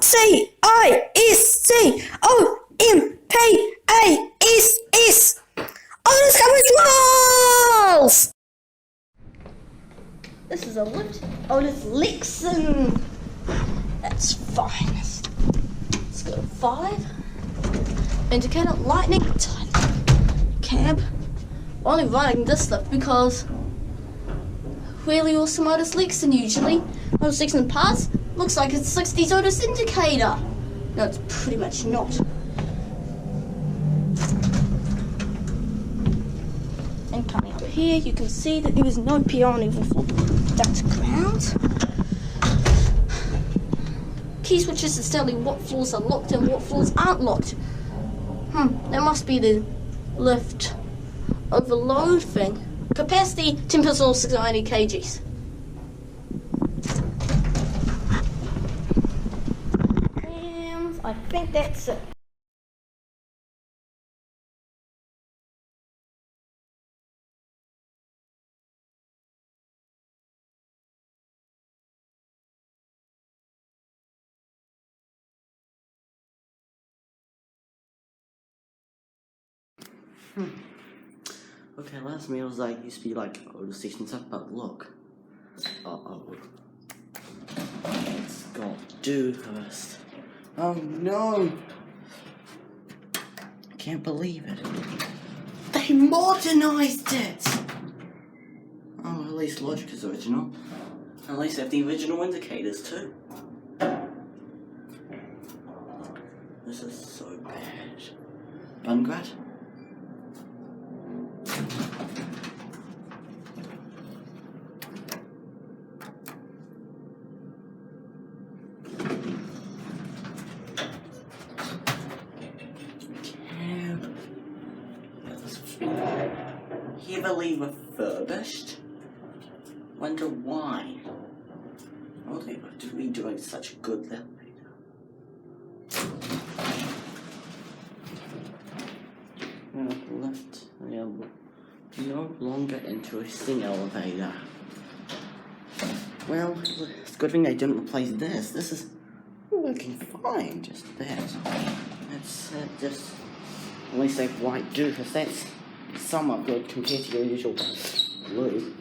OTIS. OTIS coming walls! This is a lift. OTIS Lexan. That's fine. Let's go to 5. Indicator, lightning, cab. Only riding this lift because really awesome OTIS Lexan usually. OTIS Lexan pass looks like it's 60s OTIS indicator. No, it's pretty much not. And coming up here, you can see that there is no PR on even floor. That's ground. Key switches is telling what floors are locked and what floors aren't locked. That must be the lift overload thing. Capacity 10 personnel, 690 kgs. And I think that's it. Okay, last meal was like used to be like OTIS station stuff, but look. It's got Dewhurst. Oh no! I can't believe it. They modernised it! Oh, at least logic is original. At least they have the original indicators too. This is so bad. Bungrat? Heavily refurbished? Wonder why? Oh, they were redoing such a good elevator. Left, no longer interesting elevator. Well, it's a good thing they didn't replace this. This is working fine, just that. That's just, at least they've white Dewhurst. That's somewhat good compared to your usual blue.